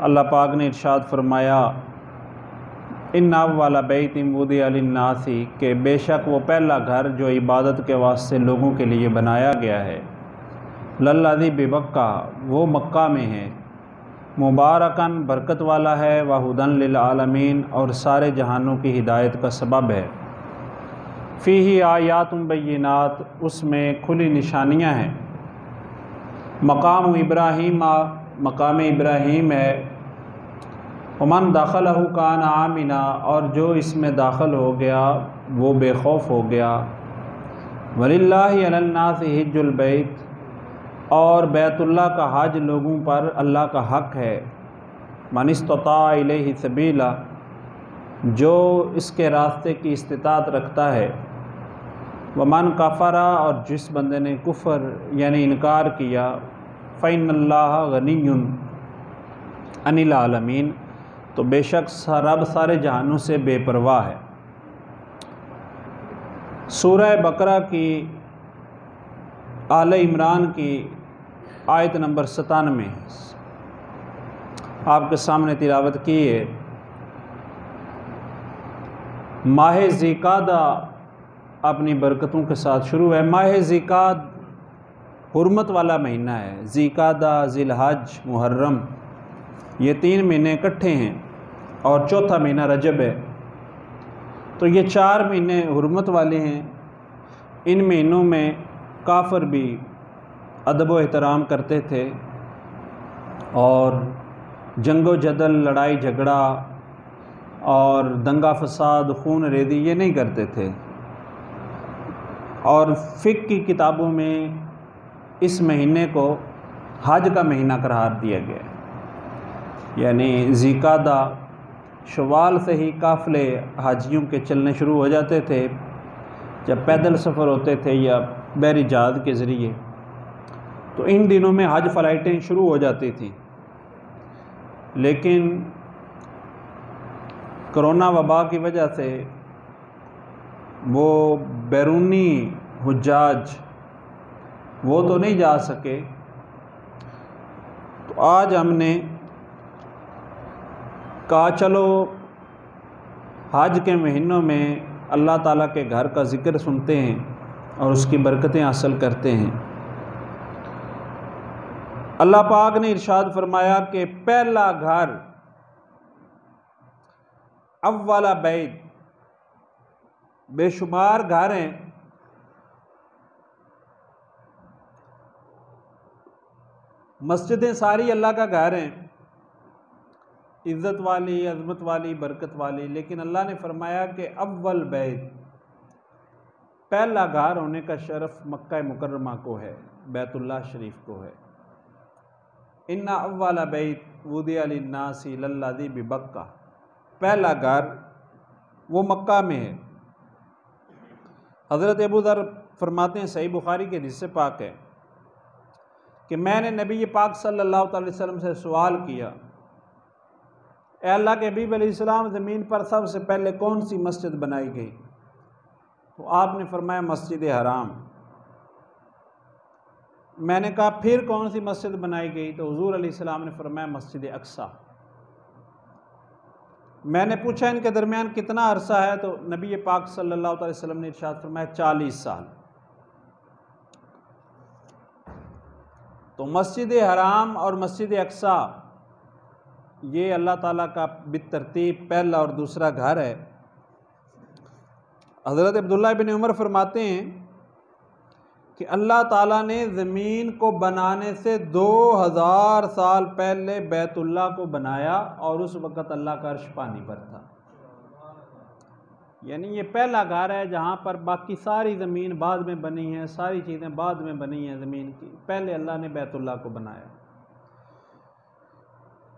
اللہ پاک نے ارشاد فرمایا ان اول بیت وضع للناس کہ بے شک وہ پہلا گھر جو عبادت کے واسطے لوگوں کے لیے بنایا گیا ہے، للذی ببکہ وہ مکہ میں ہے، مبارکاً برکت والا ہے، وہدی للعالمین اور سارے جہانوں کی ہدایت کا سبب ہے، فیہ آیات بینات اس میں کھلی نشانیاں ہیں، مقام ابراہیم مقام ابراہیم ہے، ومن دخلہ کان آمنا اور جو اس میں داخل ہو گیا وہ بے خوف ہو گیا، وللہ علی الناس حج البیت اور بیت اللہ کا حج لوگوں پر اللہ کا حق ہے، من استطاع الیہ سبیلا جو اس کے راستے کی استطاعت رکھتا ہے، ومن کفر اور جس بندے نے کفر یعنی انکار کیا، فإن اللہ غنی عن العالمین تو بے شک رب سارے جہانوں سے بے پرواہ ہے۔ سورہ بقرہ کی آل عمران کی آیت نمبر 97 آپ کے سامنے تلاوت کی ہے۔ ماہ ذیقعدہ اپنی برکتوں کے ساتھ شروع ہے۔ ماہ ذیقعدہ حرمت والا مہینہ ہے۔ ذیقعدہ، ذی الحج، محرم یہ 3 مہینے اکٹھے ہیں اور چوتھا مہینہ رجب ہے، تو یہ 4 مہینے حرمت والے ہیں۔ ان مہینوں میں کافر بھی ادب و احترام کرتے تھے اور جنگ و جدل، لڑائی جھگڑا اور دنگا فساد، خون ریزی یہ نہیں کرتے تھے، اور فقہ کی کتابوں میں اس مہینے کو حج کا مہینہ قرار دیا گیا ہے، یعنی ذیقعدہ شوال سے ہی قافلے حاجیوں کے چلنے شروع ہو جاتے تھے، جب پیدل سفر ہوتے تھے یا بحری جہاز کے ذریعے، تو ان دنوں میں حج فلائٹیں شروع ہو جاتی تھیں۔ لیکن کرونا وبا کی وجہ سے وہ بیرونی حجاج وہ تو نہیں جا سکے، تو آج ہم نے کہا چلو حج کے مہینوں میں اللہ تعالیٰ کے گھر کا ذکر سنتے ہیں اور اس کی برکتیں حاصل کرتے ہیں۔ اللہ پاک نے ارشاد فرمایا کہ پہلا گھر، اول بیت، بے شمار گھر ہیں، مسجدیں ساری اللہ کا گھر ہیں، عزت والی، عظمت والی، برکت والی، لیکن اللہ نے فرمایا کہ اول بیت، پہلا گھر ہونے کا شرف مکہ مکرمہ کو ہے، بیت اللہ شریف کو ہے۔ ان اول بیت وضع للناس للذی ببکہ، پہلا گھر وہ مکہ میں ہے۔ حضرت ابو ذر فرماتے ہیں، صحیح بخاری کے حدیث پاک ہے کہ میں نے نبی پاک صلی اللہ علیہ وسلم سے سوال کیا، اے اللہ کے حبیب علیہ السلام، زمین پر سب سے پہلے کون سی مسجد بنائی گئی؟ تو آپ نے فرمایا مسجد حرام۔ میں نے کہا پھر کون سی مسجد بنائی گئی؟ تو حضور علیہ السلام نے فرمایا مسجد اقصیٰ۔ میں نے پوچھا ان کے درمیان کتنا عرصہ ہے؟ تو نبی پاک صلی اللہ علیہ وسلم نے ارشاد فرمایا 40 سال۔ تو مسجد حرام اور مسجد اقصیٰ یہ اللہ تعالیٰ کا بالترتیب پہلا اور دوسرا گھر ہے۔ حضرت عبداللہ بن عمر فرماتے ہیں کہ اللہ تعالیٰ نے زمین کو بنانے سے 2000 سال پہلے بیت اللہ کو بنایا، اور اس وقت اللہ کا عرش پانی پر تھا۔ یعنی یہ پہلا گھر ہے جہاں پر باقی ساری زمین بعد میں بنی ہے، ساری چیزیں بعد میں بنی ہیں زمین کی، پہلے اللہ نے بیت اللہ کو بنایا۔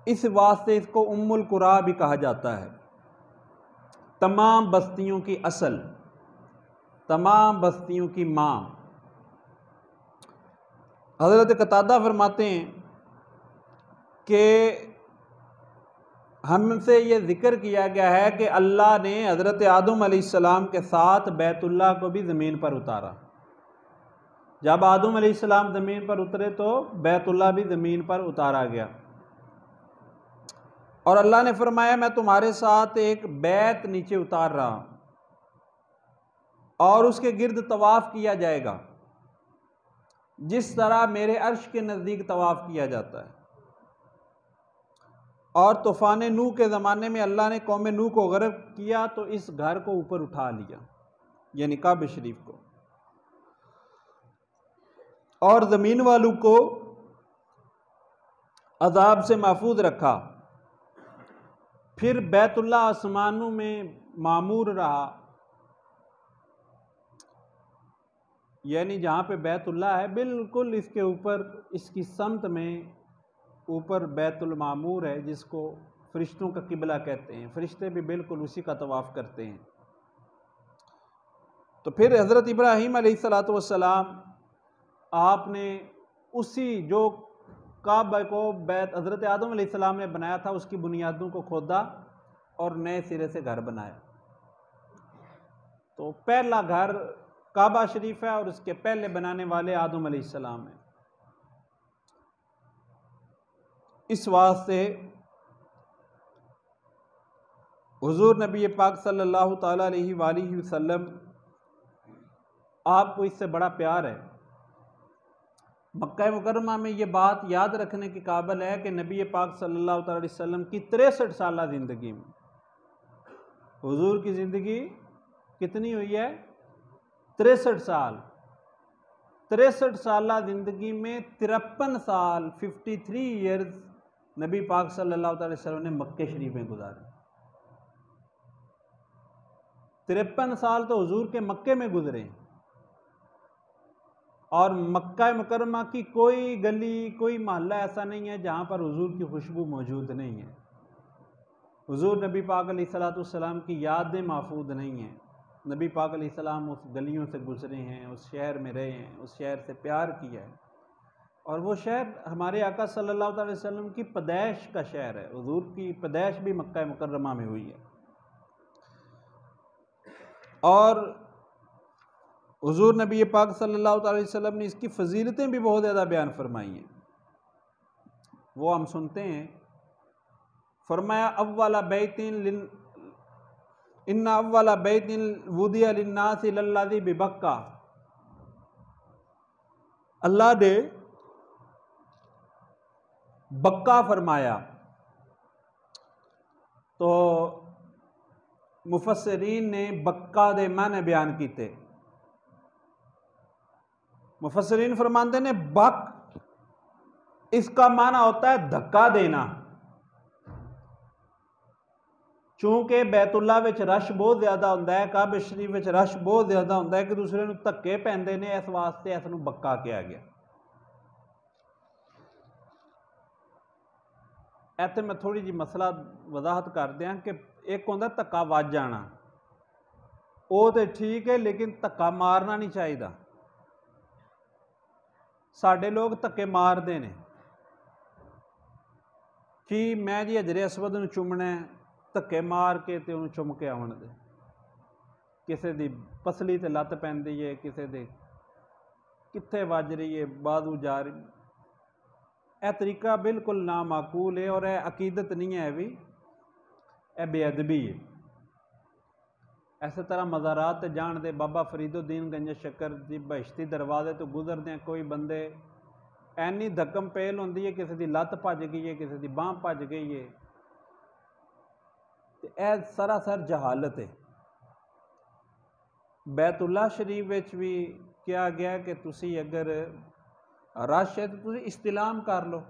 اس واسطے اس کو ام القریٰ بھی کہا جاتا ہے، تمام بستیوں کی اصل، تمام بستیوں کی ماں۔ حضرت قتادہ فرماتے ہیں کہ ہم سے یہ ذکر کیا گیا ہے کہ اللہ نے حضرت آدم علیہ السلام کے ساتھ بیت اللہ کو بھی زمین پر اتارا۔ جب آدم علیہ السلام زمین پر اترے تو بیت اللہ بھی زمین پر اتارا گیا۔ اور اللہ نے فرمایا میں تمہارے ساتھ ایک بیت نیچے اتار رہا ہوں اور اس کے گرد طواف کیا جائے گا جس طرح میرے عرش کے نزدیک طواف کیا جاتا ہے۔ اور طوفان نوح کے زمانے میں اللہ نے قوم نوح کو غرق کیا تو اس گھر کو اوپر اٹھا لیا، یعنی کعبہ شریف کو، اور زمین والوں کو عذاب سے محفوظ رکھا۔ پھر بیت اللہ آسمانوں میں معمور رہا، یعنی جہاں پہ بیت اللہ ہے بالکل اس کے اوپر، اس کی سمت میں اوپر بیت المعمور ہے، جس کو فرشتوں کا قبلہ کہتے ہیں، فرشتے بھی بالکل اسی کا طواف کرتے ہیں۔ تو پھر حضرت ابراہیم علیہ السلام آپ نے اسی جو کعبہ کو بیت حضرت آدم علیہ السلام نے بنایا تھا اس کی بنیادوں کو کھودا اور نئے سرے سے گھر بنایا۔ تو پہلا گھر کعبہ شریف ہے اور اس کے پہلے بنانے والے آدم علیہ السلام ہیں۔ اس واسطے حضور نبی پاک صلی اللہ تعالیٰ علیہ وآلہ وسلم آپ کو اس سے بڑا پیار ہے۔ مکہ مکرمہ میں یہ بات یاد رکھنے کی قابل ہے کہ نبی پاک صلی اللہ تعالیٰ علیہ وسلم کی 63 سالہ زندگی میں حضور کی زندگی کتنی ہوئی ہے؟ 63 سال۔ 63 سالہ زندگی میں 53 سال 53 ایئرز نبی پاک صلی اللہ علیہ وسلم نے مکہ شریف میں گزارے۔ 53 سال تو حضور کے مکے میں گزرے، اور مکہ مکرمہ کی کوئی گلی کوئی محلہ ایسا نہیں ہے جہاں پر حضور کی خوشبو موجود نہیں ہے، حضور نبی پاک علیہ السلام کی یادیں محفوظ نہیں ہیں۔ نبی پاک علیہ السلام اس گلیوں سے گزرے ہیں، اس شہر میں رہے ہیں، اس شہر سے پیار کیا ہے، اور وہ شہر ہمارے آقا صلی اللہ علیہ وسلم کی پیدائش کا شہر ہے۔ حضور کی پیدائش بھی مکہ مکرمہ میں ہوئی ہے، اور حضور نبی پاک صلی اللہ علیہ وسلم نے اس کی فضیلتیں بھی بہت زیادہ بیان فرمائی ہیں، وہ ہم سنتے ہیں۔ فرمایا اول بیت ان اول بیت وضع للناس للذی ببکہ، اللہ نے بکہ فرمایا تو مفسرین نے بکہ دے معنی بیان کیتے۔ مفسرین فرماندے نے بک اس کا معنی ہوتا ہے دھکا دینا، چونکہ بیت اللہ وچ رش بہت زیادہ ہوتا ہے، کعبہ شریف وچ رش بہت زیادہ ہوتا ہے، ایک دوسرے نو دھکے پیندے نے، اس واسطے اس نو بکا کہا گیا۔ ایتھے میں تھوڑی جی مسئلہ وضاحت کر دیاں کہ ایک ہوندا دھکا وج جانا، وہ تے ٹھیک ہے، لیکن دھکا مارنا نہیں چاہیے۔ ساڈے لوگ دھکے مار دے نے کہ میں جی حجر اسود نو چومنا ہے، دھکے مار کے تے انہوں چم کے آن دے، کسے دی پسلی تے لت پیندی ہے، کسے دے کتھے وج رہی ہے، بازو جا رہی۔ اے طریقہ بالکل نامعقول ہے، اور اے عقیدت نہیں ہے، بھی اے بے ادبی ہے۔ ایسے طرح مزارات تے جان دے، بابا فرید الدین گنج شکر دی بہشتی دروازے تو گزر دیں کوئی بندے اینی دھکم پیل ہوندی ہے، کسی دی لت بھج گئی ہے، کسی دی باں بھج گئی ہے، اے سراسر جہالت ہے۔ بیت اللہ شریف وچ بھی کیا گیا کہ تسی اگر رش ہے تو تسی استلام کر لو،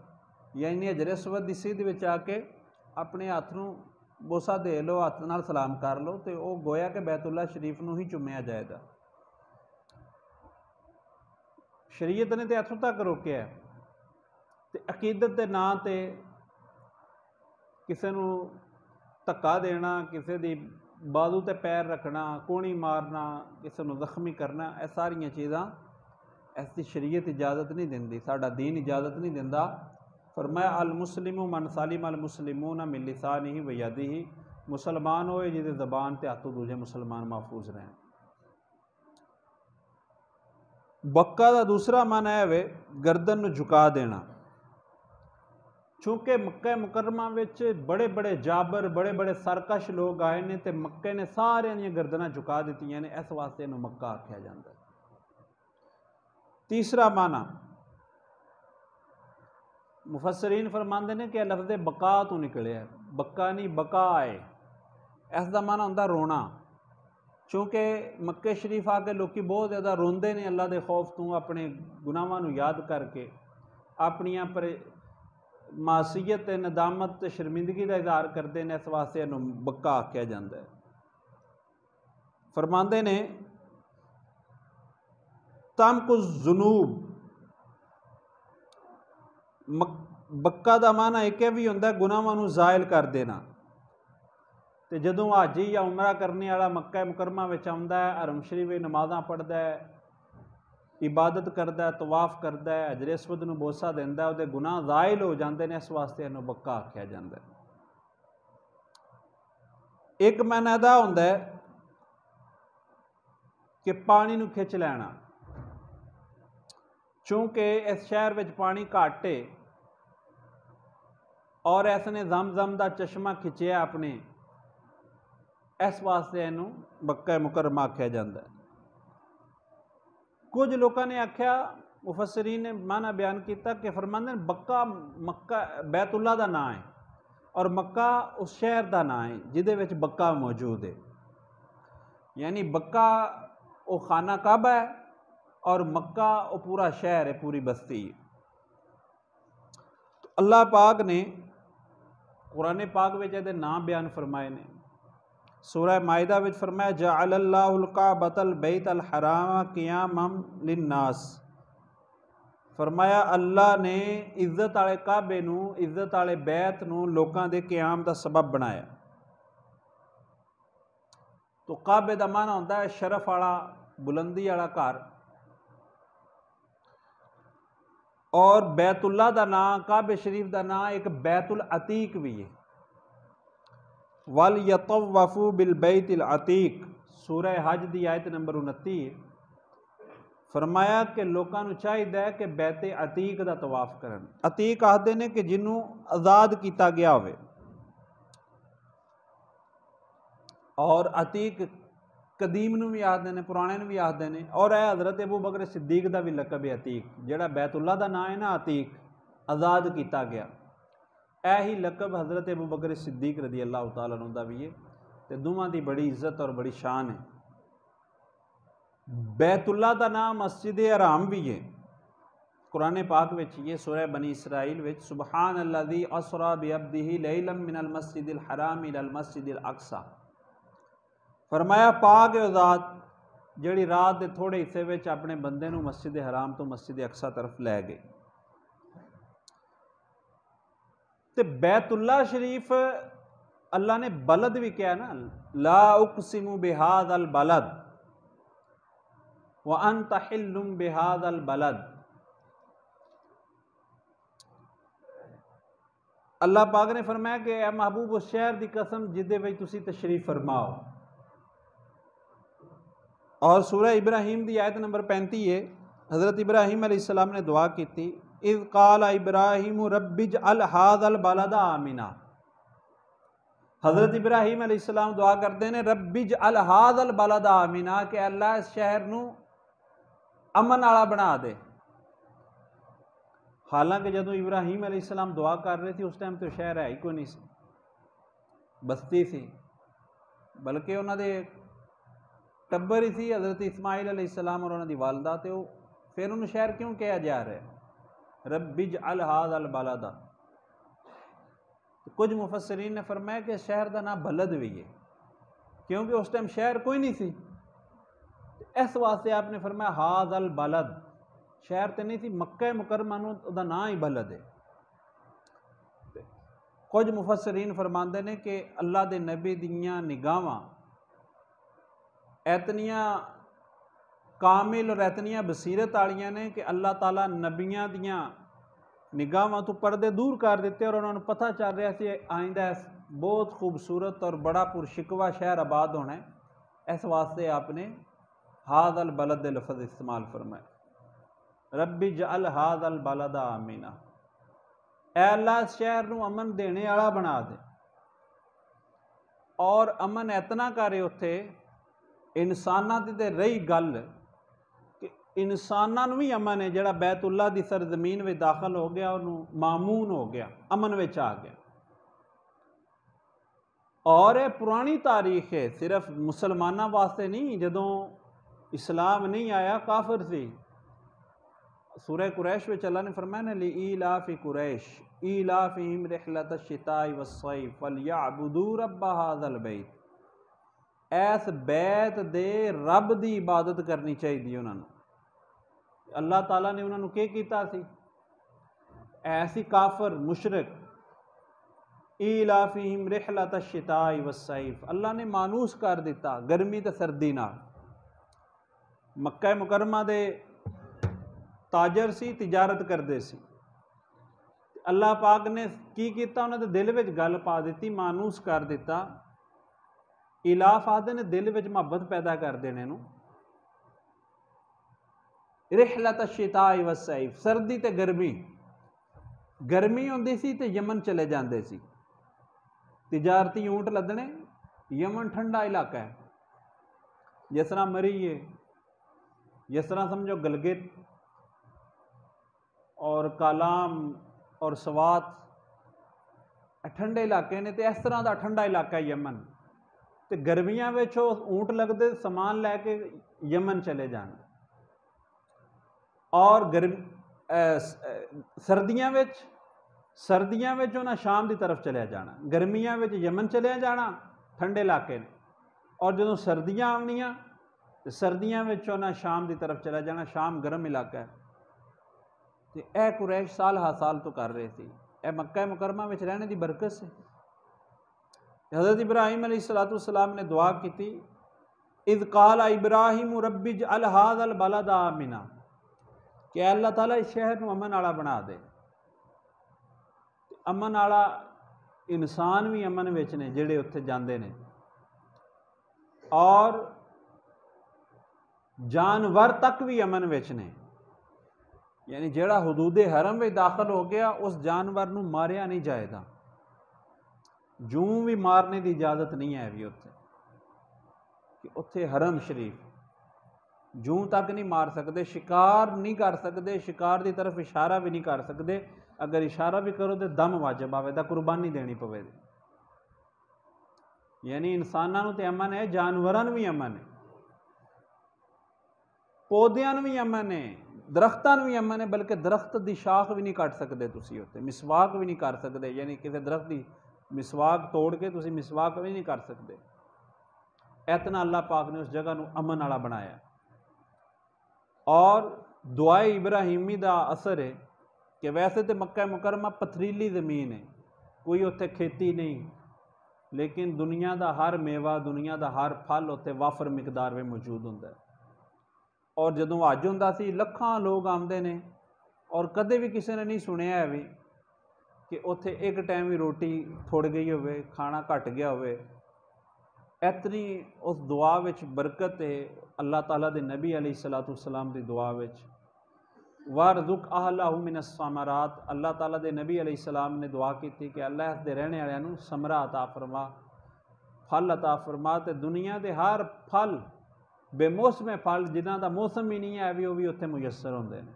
یعنی حجر اسود دی سیدھ وچ آ کے اپنے ہاتھ نو بوسا دے لو، ہاتھ نال سلام کر لو، تے او گویا کہ بیت اللہ شریف نو ہی چومیا جائے گا۔ شریعت نے تے اتھوں تک روکیا ہے، تے عقیدت دے نام تے کسے نو دھکا دینا، کسے دی بازو تے پیر رکھنا، کونی مارنا، کسے نو زخمی کرنا، اے ساریاں چیزاں ایسی شریعت اجازت نہیں دیندی، ساڈا دین اجازت نہیں دیندا۔ فرمایا المسلم من سلم المسلمون من لسانہ و یدہ، مسلمان ہوئے جہدے زبان تے ہاتھوں دوجے مسلمان محفوظ رہیں۔ بکا دا دوسرا معنی ہے گردن نو جھکا دینا، چونکہ مکہ مکرمہ وچ بڑے بڑے جابر بڑے بڑے سرکش لوگ آئے نے تے مکے نے سارے دیاں گردناں جھکا دیتیاں نے، اس واسطے انہوں مکہ آکھیا جاندا ہے۔ تیسرا معنی مفسرین فرماندے نے کہ لفظ بقا تو نکلے ہے، بکا نہیں بقا ہے، اس دا معنی ہوندا رونا، چونکہ مکے شریف آ کے لوکی بہت زیادہ روندے نے اللہ دے خوف تو، اپنے گناہاں نو یاد کر کے، اپنیاں پر معصیت ندامت تے شرمندگی دا اظہار کردے نے، اس واسطے انہوں بکا آکھیا جاندا ہے۔ فرماندے نے تمک الذنوب، بکا دا معنی ایک بھی ہوندا ہے گناہاں نو زائل کر دینا۔ تے جدوں حاجی یا عمرہ کرنے والا مکہ مکرمہ وچ آوندا ہے، حرم شریف نمازاں پڑھدا ہے، عبادت کردا ہے، طواف کردا ہے، حجر اسود نو بوسہ دیندا ہے، اودے گناہ زائل ہو جاندے نے، اس واسطے انہوں بکا آکھیا جاندا ہے۔ ایک معنی دا ہوندا ہے کہ پانی نو کھچ لینا، چونکہ اس شہر وچ پانی گھٹ ہے اور اس نے زمزم دا چشمہ کھچیا اپنے، اس واسطے انہوں مکہ مکرمہ آکھیا جاندا ہے۔ کچھ لوگوں نے آکھیا، مفسرین نے معنی بیان کیتا کہ فرماندے ہیں بکا مکہ بیت اللہ دا نام ہے اور مکہ اس شہر دا نام ہے جدے وچ بکا موجود ہے، یعنی بکا وہ خانہ کعبہ ہے اور مکہ وہ پورا شہر ہے، پوری بستی ہے۔ تو اللہ پاک نے قرآن پاک وچ دے نام بیان فرمائے نے، سورہ مائدہ وچ فرمایا جعل اللہ الکعبۃ البیت الحرام قیاما للناس، فرمایا اللہ نے عزت والے کعبے نو، عزت والے بیت نو لوکاں دے قیام دا سبب بنایا۔ تو کعبے دا معنی ہوتا ہے شرف والا، بلندی والا گھر، اور بیت اللہ دا نام، کعبے شریف دا نام ایک بیت العتیق بھی ہے۔ وَلْيَطَوَّفُوا بِالْبَيْتِ الْعَتِيقِ، سورہ حج دی آیت نمبر 29، فرمایا کہ لوکاں نو چاہیے کہ بیت عتیق دا طواف کرن۔ عتیق آخدے نے کہ جنوں آزاد کیتا گیا ہوئے، اور عتیق قدیم نو بھی آخدے نے، پرانے نو بھی آخدے نے، اور اے حضرت ابو بکر صدیق دا بھی لقب ہے عتیق، جڑا بیت اللہ دا نام ہے نا عتیق، آزاد کیتا گیا، اے ہی لقب حضرت ابو بکر صدیق رضی اللہ تعالیٰ عنہ دا بھی ہے، تے دوواں دی بڑی عزت اور بڑی شان ہے۔ بیت اللہ دا نام مسجد حرام بھی ہے، قرآن پاک وچ یہ سورہ بنی اسرائیل وچ سبحان الذی اسری بعبدہ لیلا من المسجد الحرام الی المسجد الاقصی، فرمایا پاک ہے ذات جڑی رات دے تھوڑے حصے وچ اپنے بندے نو مسجد حرام تو مسجد اقصی طرف لے گئے۔ تے بیت اللہ شریف اللہ نے بلد بھی کیا نا، لا اقسم بہذا البلد وانت حل بہذا البلد، اللہ پاک نے فرمایا کہ اے محبوب اس شہر دی قسم جدے وچ تسی تشریف فرماؤ۔ اور سورہ ابراہیم دی آیت نمبر 35 ہے، حضرت ابراہیم علیہ السلام نے دعا کی تھی، اذ قال ابراہیم رب اجعل ھذا البلد آمنا، حضرت ابراہیم علیہ السلام دعا کرتے ہیں رب اجعل ھذا البلد آمنا، کہ اللہ اس شہر نو امن والا بنا دے۔ حالانکہ جدوں ابراہیم علیہ السلام دعا کر رہے تھے اس ٹائم تو شہر ہے ہی کوئی نہیں سی، بستی سی، بلکہ انہوں دے ٹبر ہی سی، حضرت اسماعیل علیہ السلام اور انہوں دی والدہ تے، پھر انہوں شہر کیوں کہا جا رہا ہے رب اجعل ھذا البلد؟ کچھ مفسرین نے فرمایا کہ شہر دا نام بلد بھی ہے، کیونکہ اس ٹائم شہر کوئی نہیں سی، اس واسطے آپ نے فرمایا ھذا البلد، شہر تے نہیں تھی، مکہ مکرمہ نو دا نام ہی بلد ہے۔ کچھ مفسرین فرماندے نے کہ اللہ دے نبی دیاں نگاہاں اتنیاں کامل اور اتنیاں بصیرت والیاں نے کہ اللہ تعالیٰ نبیاں دیاں نگاہاں تو پردے دور کر دیتے، اور انہوں نے پتہ چل رہا سی آئندہ بہت خوبصورت اور بڑا پرشکوہ شہر آباد ہونا ہے، اس واسطے آپ نے ھذا البلد لفظ استعمال فرمایا، رب اجعل ھذا البلد آمنا۔ اے اللہ اس شہر نو امن دینے والا بنا دے، اور امن اتنا کرے اتنے انساناں دی تے رہی گل کہ انساناں نو بھی امن ہے، جڑا بیت اللہ دی سرزمین میں داخل ہو گیا انہوں مامون ہو گیا، امن وچ آ گیا۔ اور یہ پرانی تاریخ ہے، صرف مسلمانوں واسطے نہیں، جدوں اسلام نہیں آیا کافر سی۔ سورہ قریش میں اللہ نے فرمایا لإیلاف قریش ایلافہم رحلۃ الشتاء والصیف فلیعبدوا رب ھذا البیت، ایس بیت دے رب دی عبادت کرنی چاہیے انہوں نے۔ اللہ تعالیٰ نے انہوں نے کیا کیتا سی؟ ایسی کافر مشرک ایلافہم رحلۃ الشتاء والصیف، اللہ نے مانوس کر دیتا گرمی تے سردی نال۔ مکہ مکرمہ دے تاجر سی، تجارت کردے سی، اللہ پاک نے کی کیتا انہوں نے دل وچ گل پا دیتی، مانوس کر دیتا۔ الاف آدھے نے دل وچ محبت پیدا کر دینے نو۔ رحلۃ الشتاء والصیف، سردی تے گرمی، گرمی ہوندی سی تے یمن چلے جاندے سی، تجارتی اونٹ لدنے۔ یمن ٹھنڈا علاقہ ہے، جس طرح مری ہے، جس طرح سمجھو گلگت اور کالام اور سوات ٹھنڈے علاقے نے، تے اس طرح دا ٹھنڈا علاقہ ہے یمن۔ تے گرمیاں وچ اونٹ لگتے سامان لے کے یمن چلے جانا، اور سردیاں وچ انہاں شام دی طرف چلے جانا، گرمیاں وچ یمن چلے جانا ٹھنڈے علاقے نے، اور جدوں سردیاں آونیاں تے سردیاں وچ انہاں شام دی طرف چلے جانا، شام گرم علاقہ ہے۔ تے اے قریش سال ہا سال تو کر رہے تھی، اے مکہ مکرمہ وچ رہنے دی برکت سے۔ حضرت ابراہیم علیہ السلام نے دعا کی تھی، اذ قال ابراہیم رب اجعل ھذا البلد آمنا، کہ اللہ تعالیٰ اس شہر نو امن والا بنا دے۔ امن والا انسان بھی امن وچ نے جڑے اتنے جاندے نے، اور جانور تک بھی امن وچ نے، یعنی جڑا حدود حرم میں داخل ہو گیا اس جانور نو ماریا نہیں جائے گا، جوں بھی مارنے دی اجازت نہیں ہے بھی اتنے، کہ اتنے حرم شریف جوں تک نہیں مار سکتے، شکار نہیں کر سکتے، شکار دی طرف اشارہ بھی نہیں کر سکتے، اگر اشارہ بھی کرو تو دم واجب آوے دا، قربانی دینی پوے دی۔ یعنی انسانوں تے امن ہے، جانوراں بھی امن ہے، پودیاں بھی امن ہے، درختاں بھی امن ہے، بلکہ درخت دی شاخ بھی نہیں کٹ سکتے تسی اتنے، مسواک بھی نہیں کر سکتے، یعنی کسی درخت دی مسواک توڑ کے تسی مسواک بھی نہیں کر سکتے۔ اتنا اللہ پاک نے اس جگہ نو امن والا بنایا۔ اور دعائے ابراہیمی دا اثر ہے کہ ویسے تو مکہ مکرمہ پتھریلی زمین ہے، کوئی اتنے کھیتی نہیں، لیکن دنیا دا ہر میوہ، دنیا دا ہر پھل اتنے وافر مقدار میں موجود ہوتا ہے۔ اور جدوں حج ہوندا سی لکھاں لوگ آمدے نے، اور کدے بھی کسی نے نہیں سنیا ہے بھی کہ اتنے ایک ٹائم بھی روٹی تھوڑ گئی ہوئے، کھانا گھٹ گیا ہوئے۔ اتنی اس دعا وچ برکت ہے اللہ تعالیٰ دے نبی علیہ السلام دی دعا وچ، وارزق اہلہ من الثمرات، اللہ تعالیٰ دے نبی علیہ السلام نے دعا کی تھی کہ اللہ اس دے رہنے والوں نو ثمرہ عطا فرما، پھل عطا فرما، تے دنیا دے ہر پھل بے موسم پھل جنہاں دا موسم ہی نہیں ہے بھی وہ بھی اتنے میسر ہوندے نے۔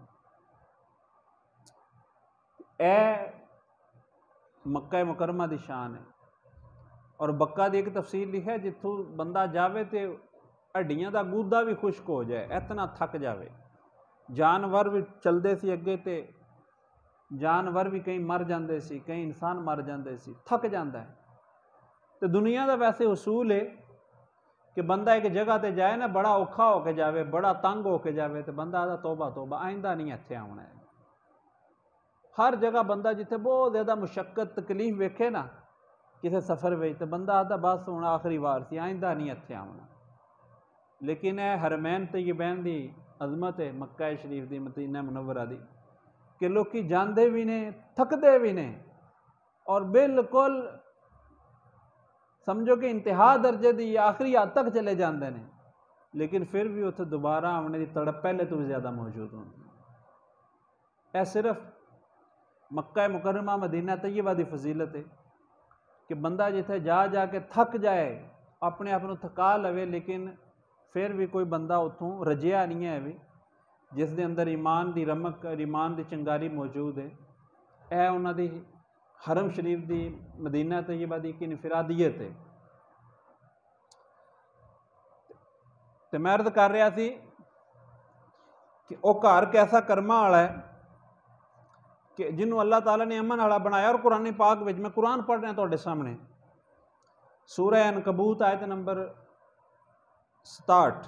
اے مکہ مکرمہ دی شان ہے۔ اور بکہ دی ایک تفصیل لکھا ہے، جتوں بندہ جاوے تے ہڈیاں دا گودا بھی خشک ہو جائے، اتنا تھک جاوے۔ جانور بھی چلدے سی اگے تے جانور بھی کئی مر جاندے سی، کئی انسان مر جاندے سی، تھک جاندہ ہے۔ تو دنیا دا ویسے اصول ہے کہ بندہ ایک جگہ تے جائے نا بڑا اوکھا ہو کے جاوے، بڑا تنگ ہو کے جاوے، تو بندہ آدھا توبہ توبہ آئندہ نہیں اتنے آنا ہے۔ ہر جگہ بندہ جتنے بہت زیادہ مشقت تکلیف ویکھے نا کسی سفر میں، تو بندہ آدھا بس ہوں آخری وار سی، آئندہ نہیں اتنے آنا۔ لیکن اے حرمین طیبین دی عظمت ہے، مکہ شریف دی، مدینہ منورہ دی، کہ لوکی جاندے بھی نے، تھکدے بھی نے، اور بالکل سمجھو کہ انتہا درجے دی آخری حد تک چلے جاندے نے، لیکن پھر بھی اتنے دوبارہ آنے دی تڑپ پہلے تو بھی زیادہ موجود ہوتی ہے۔ اے صرف مکہ مکرمہ مدینہ طیبہ دی فضیلت ہے کہ بندہ جتھے جا جا کے تھک جائے، اپنے آپ تھکا لوے، لیکن پھر بھی کوئی بندہ اتوں رجیا نہیں ہے بھی، جس دے اندر ایمان دی رمق اور ایمان دی چنگاری موجود ہے۔ اے انہاں دی حرم شریف دی مدینہ طیبہ دی ایک انفرادیت ہے۔ تو میں عرض کر رہا سی کہ وہ گھر کیسا کرما والا ہے کہ جنہوں اللہ تعالیٰ نے امن والا بنایا۔ اور قرآن پاک میں قرآن پڑھ رہا تھوڑے سامنے، سورہ عنکبوت آیت نمبر 67،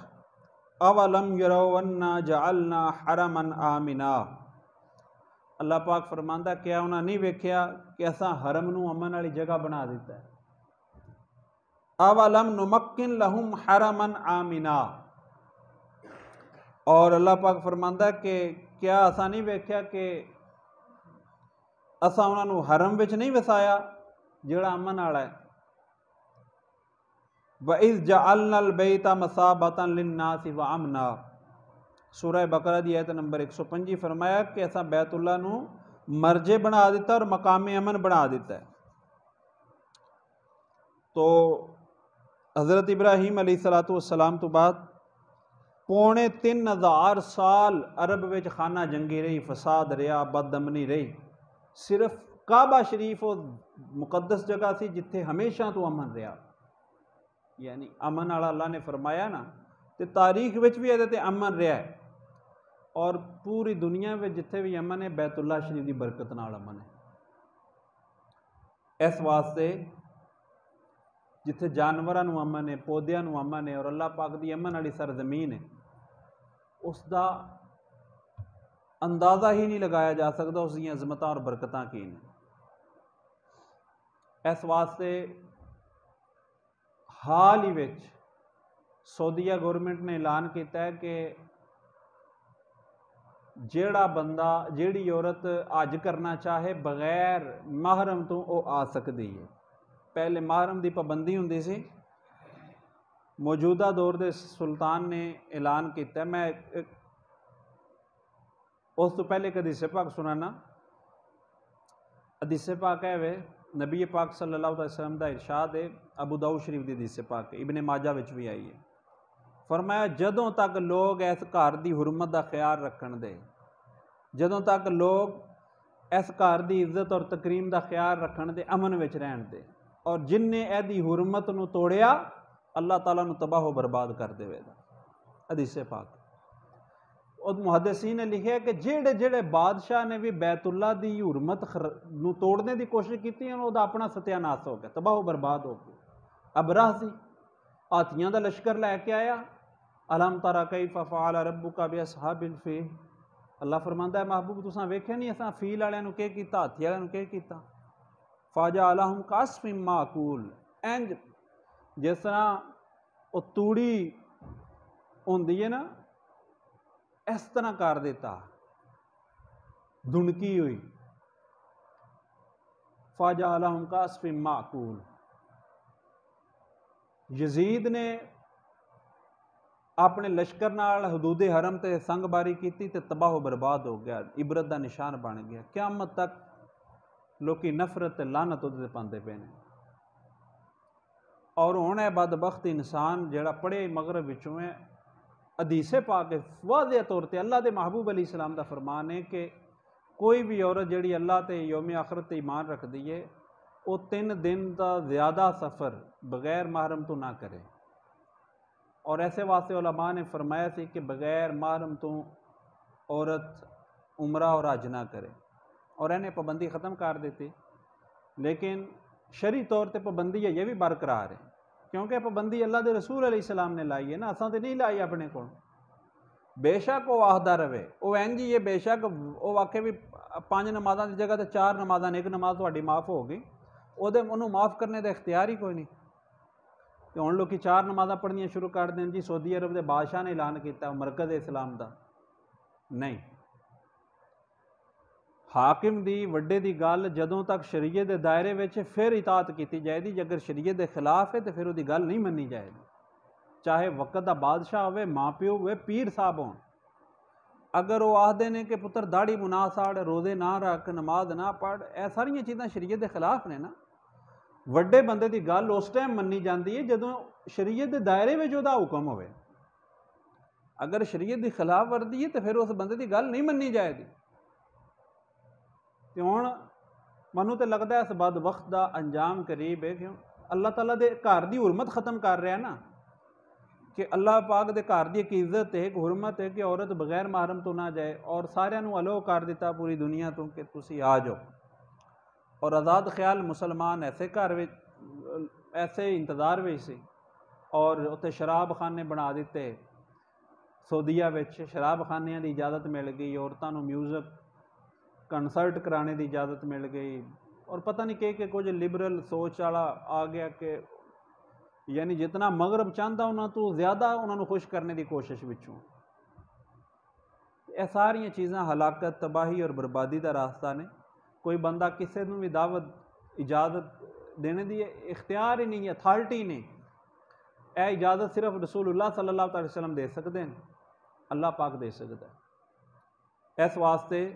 اولم یروا انا جعلنا حرما آمنا۔ اللہ پاک فرماندا کیا انہاں نہیں ویکھیا کہ اساں حرم نو امن والی جگہ بنا دیتا ہے۔ اولم نمکن لہم حرما آمنا، اور اللہ پاک فرماندا کہ کیا اساں نہیں ویکھیا کہ اساں انہاں نو حرم وچ نہیں وسایا جڑا امن والا ہے۔ وَإِذْ جَعَلْنَا الْبَيْتَ مَثَابَةً لِلنَّاسِ وَأَمْنًا، سورہ بقرہ دی آیت نمبر 125 فرمایا کہ ایسا بیت اللہ نو مرجع بنا دیتا اور مقام امن بنا دیتا ہے۔ تو حضرت ابراہیم علیہ السلام تو بعد 3.5 سال عرب وچ خانہ جنگی رہی، فساد رہا، بد امنی رہی۔ صرف کعبہ شریف وہ مقدس جگہ سی جتھے ہمیشہ تو امن رہا، یعنی امن والا اللہ نے فرمایا نا، تے تاریخ وچ بھی یہ امن رہا ہے، اور پوری دنیا میں جتھے بھی امن ہے بیت اللہ شریف دی برکت نال امن ہے۔ اس واسطے جتھے جانوراں نو امن ہے، پودیاں نو امن ہے، اور اللہ پاک دی امن والی سرزمین ہے، اس دا اندازہ ہی نہیں لگایا جا سکتا اس دی عظمتاں اور برکتاں کی نے۔ اس واسطے حال ہی وچ سعودیہ گورنمنٹ نے اعلان کیتا ہے کہ جیڑا بندہ جیڑی عورت حج کرنا چاہے بغیر محرم تو وہ آ سکتی ہے۔ پہلے محرم دی پابندی ہوندی سی، موجودہ دور دے سلطان نے اعلان کیتا ہے۔ میں اس تو پہلے حدیث پاک سنانا۔ حدیث پاک ہے وے نبی پاک صلی اللہ علیہ وسلم دا ارشاد ہے، ابو داؤد شریف دی حدیث پاک ہے، ابن ماجہ وچ بھی آئی ہے۔ فرمایا جدوں تک لوگ اس گھر دی حرمت دا خیال رکھن دے، جدوں تک لوگ اس گھر دی عزت اور تکریم دا خیال رکھن دے، امن وچ رہن دے، اور جن نے اے دی حرمت نو توڑیا اللہ تعالیٰ نو تباہ و برباد کر دے گا۔ حدیث پاک اور محدثین نے لکھا کہ جڑے جڑے بادشاہ نے بھی بیت اللہ دی حرمت نو توڑنے دی کوشش کی ہے، وہ اپنا ستیہ ناس ہو گیا، تباہ و برباد ہو گیا۔ ابرہ سی ہاتھیاں دا لشکر لے کے آیا، الم تری کیف فعل ربک باصحاب الفیل۔ اللہ فرماندا ہے محبوب تساں ویکھیا نہیں اساں فیل والے نو کی کیتا، ہاتھی والے نو کی کیتا؟ فجعلہم کعصف ماکول، انج جس طرح وہ توڑی ہوندی ہے نا اس طرح کر دیتا، دھنکی ہوئی۔ فجعلہم کعصف ماکول۔ یزید نے اپنے لشکر نال حدود حرم تے سنگ باری کیتی تے تباہ و برباد ہو گیا، عبرت دا نشان بن گیا۔ قیامت تک لوکی نفرت تے لعنت اودے پاندے پے نے۔ اور ہن اے بدبخت انسان جڑا پڑھے مغرب وچوں ہے، حدیث پاک واضح طور تے اللہ دے محبوب علیہ السلام دا فرمان ہے کہ کوئی بھی عورت جڑی اللہ تے یوم آخرت تے ایمان رکھ دیے، وہ 3 دن دا زیادہ سفر بغیر محرم تو نہ کرے۔ اور ایسے واسطے علماء نے فرمایا سی کہ بغیر محرم تو عورت عمرہ اور حج نہ کرے، اور انہیں پابندی ختم کر دیتی۔ لیکن شرعی طور تے پابندی ہے یہ بھی برقرار ہے، کیونکہ پابندی اللہ دے رسول علیہ السلام نے لائی ہے نا، اساں تے نہیں لائی اپنے کو۔ بے شک وہ آخدا رہے، وہ اینج ہی ہے، بے شک وہ واقعی بھی 5 نمازاں دی جگہ تے 4 نمازاں، 1 نماز تہاڈی معاف ہو گئی، انہوں معاف کرنے دا اختیار ہی کوئی نہیں۔ کہ ہن لوگ 4 نمازاں پڑھنیاں شروع کر دیں جی سعودی عرب دے بادشاہ نے اعلان کیتا مرکز اسلام دا، نہیں۔ حاکم دی وڈے دی گل جدوں تک شریعت دے دائرے وچ پھر اطاعت کیتی جائے دی، اگر شریعت دے خلاف ہے تو پھر وہ دی گل نہیں منی جائے دی، چاہے وقت دا بادشاہ ہوئے، ماں پیو ہوئے، پیر صاحب ہون۔ اگر وہ آخدے نے کہ پتر داڑھی منا ساڑ، روزے نہ رکھ، نماز نہ پڑھ، اے ساری چیزاں شریعت دے خلاف نے نا۔ وڈے بندے دی گل اس ٹائم منی جاندی ہے جدوں شریعت دے دائرے وچ دا حکم ہوئے۔ اگر شریعت دی خلاف ورزی ہے تو پھر اس بندے دی گل نہیں منی جائے گی۔ تے ہن منوں تے لگدا ہے اس بعد وقت دا انجام قریب ہے، کیوں اللہ تعالیٰ دے گھر دی حرمت ختم کر رہا ہے نا، کہ اللہ پاک دے گھر دی ایک عزت ہے، ایک حرمت ہے کہ عورت بغیر محرم تو نہ جائے، اور سارے نو الو کر دیتا پوری دنیا تو کہ تسی آ جاؤ، اور آزاد خیال مسلمان ایسے گھر ایسے انتظار وچ سی، اور اتنے شراب خانے بنا دیتے، سعودیہ وچ شراب خانیاں دی اجازت مل گئی، عورتوں نو میوزک کنسرٹ کرانے دی اجازت مل گئی، اور پتہ نہیں کہ کچھ لبرل سوچ والا آ گیا کہ یعنی جتنا مغرب چاہتا انہوں تو زیادہ انہوں خوش کرنے دی کوشش وچوں۔ یہ ساری چیزاں ہلاکت، تباہی اور بربادی دا راستہ نے۔ کوئی بندہ کسے نوں بھی دعوت اجازت دینے دی اختیار ہی نہیں، اتھارٹی نہیں، اے اجازت صرف رسول اللہ صلی اللہ علیہ وسلم دے سکتے ہیں، اللہ پاک دے سکتا ہے۔ اس واسطے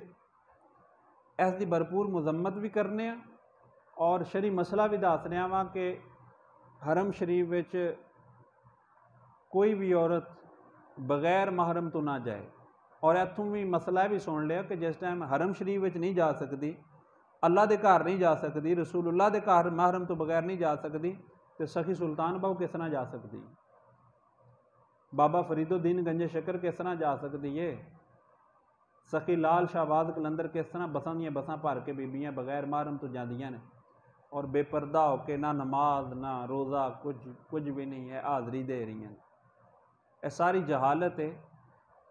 اس دی بھرپور مذمت بھی کرنے ہیں، اور شرعی مسئلہ بھی دسنے ہاں کہ حرم شریف وچ کوئی بھی عورت بغیر محرم تو نہ جائے، اور اتوں بھی مسئلہ بھی سن لیا کہ جس ٹائم حرم شریف وچ نہیں جا سکتی، اللہ دے گھر نہیں جا سکتی، رسول اللہ دے گھر محرم تو بغیر نہیں جا سکتی، تو سخی سلطان بہو کس طرح جا سکتی، بابا فرید الدین گنج شکر کس طرح جا سکتی ہے، سخی لال شہباز قلندر کس طرح بساں دیاں بساں بھر کے بیبیاں بغیر محرم تو جاندیاں نے، اور بے پردہ ہو کے نہ نماز نہ روزہ کچھ بھی نہیں ہے، حاضری دے رہی ہیں۔ یہ ساری جہالت ہے۔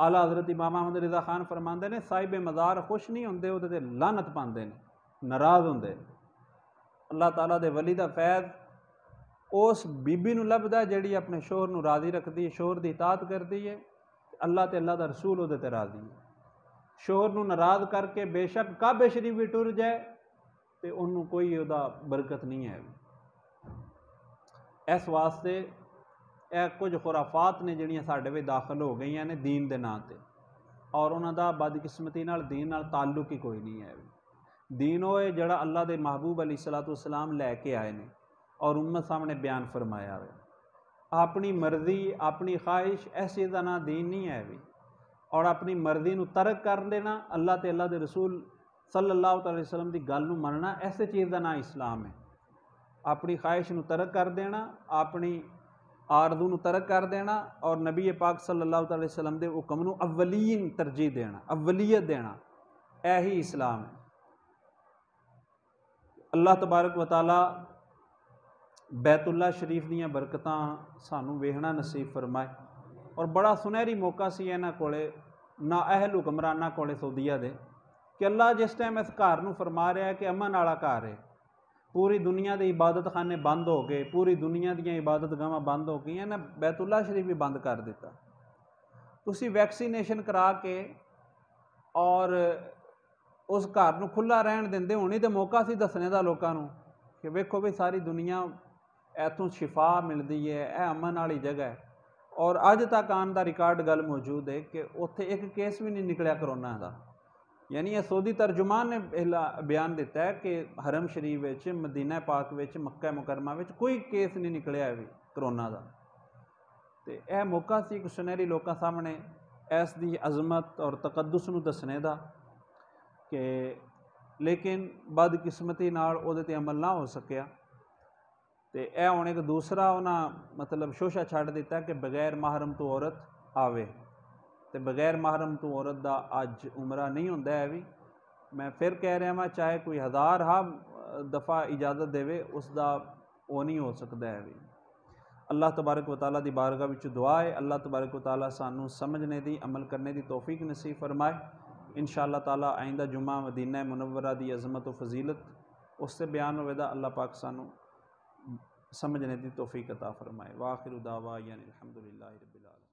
اعلیٰ حضرت امام احمد رضا خان فرماندے نے صاحب مزار خوش نہیں ہوندے، وہ تے لعنت پاندے نے، ناراض ہوندے۔ اللہ تعالیٰ دے ولی دا فیض اس بیبی نو لبدا ہے جیڑی اپنے شوہر نو راضی رکھدی ہے، شوہر دی اطاعت کردی ہے، اللہ تے اللہ دا رسول وہ تے راضی ہے۔ شوہر نو ناراض کر کے بے شک کعبے شریف بھی ٹر جائے تے انہوں کوئی دا برکت نہیں ہے۔ اس واسطے اے کچھ خرافات نے جڑیاں ساڈے وچ داخل ہو گئیاں نے دین دے نام تے، اور انہاں دا بدقسمتی نال دین نال تعلق ہی کوئی نہیں ہے۔ دین ہوئے جڑا اللہ دے محبوب علیہ الصلوۃ والسلام لے کے آئے نے اور امت سامنے بیان فرمایا ہوئے۔ اپنی مرضی اپنی خواہش اس چیز دا نہ دین نہیں ہے بھی، اور اپنی مرضی نو ترک کر دینا، اللہ تے اللہ دے رسول صلی اللہ علیہ وسلم دی گل نو مننا، ایسے چیز دا نام اسلام ہے۔ اپنی خواہش نو ترک کر دینا، اپنی آرزو نو ترک کر دینا، اور نبی پاک صلی اللہ علیہ وسلم دے حکم نو اولین ترجیح دینا، اولیت دینا، اے ہی اسلام ہے۔ اللہ تبارک و تعالی بیت اللہ شریف دیاں برکتاں سانو ویکھنا نصیب فرمائے، اور بڑا سنہری موقع سی انہاں کولے نا اہل حکمراناں کولے سعودیہ دے، کہ اللہ جس ٹائم اس گھر نو فرما رہا ہے کہ امن والا گھر ہے، پوری دنیا دے عبادت خانے بند ہو گئے، پوری دنیا دیاں عبادت گاواں بند ہو گئی، انہاں بیت اللہ شریف بھی بند کر دیتا۔ تسی ویکسینیشن کرا کے اور اس گھر نو کھلا رہن دیندے، ہونی تے موقع سی دسنے دا لوکاں نو کہ ویکھو بھی ساری دنیا ایتھوں شفا ملدی ہے، اے امن والی جگہ ہے، اور اج تک آن دا ریکارڈ گل موجود ہے کہ اتھے ایک کیس بھی نہیں نکلیا کرونا دا۔ یعنی یہ سعودی ترجمان نے بیان دیتا ہے کہ حرم شریف وچ، مدینہ پاک وچ، مکہ مکرمہ وچ کوئی کیس نہیں نکلیا ہے کرونا دا۔ تے اے موقع سی کہ سنہری لوکاں سامنے اس دی عظمت اور تقدس نو دسنے دا، کہ لیکن بدقسمتی نال او دے تے عمل نہ ہو سکیا، تے اے ہن ایک دوسرا انہاں مطلب شوشہ چھڈ دیتا کہ بغیر محرم تو عورت آوے، تے بغیر محرم تو عورت دا اج عمرہ نہیں ہوندا ہے بھی۔ میں پھر کہہ رہا ہاں چاہے کوئی ہزار دفعہ اجازت دے اس دا وہ نہیں ہو سکتا ہے بھی۔ اللہ تبارک و تعالیٰ دی بارگاہ وچ دعا ہے اللہ تبارک و تعالیٰ سانو سمجھنے دی عمل کرنے دی توفیق نصیب فرمائے۔ انشاءاللہ تعالیٰ آئندہ جمعہ مدینہ منورہ دی عظمت و فضیلت اس سے بیان ہوئے دا، اللہ پاک سانو سمجھنے دی توفیق عطا فرمائے۔ وآخر دعوانا الحمدللہ رب العالمین۔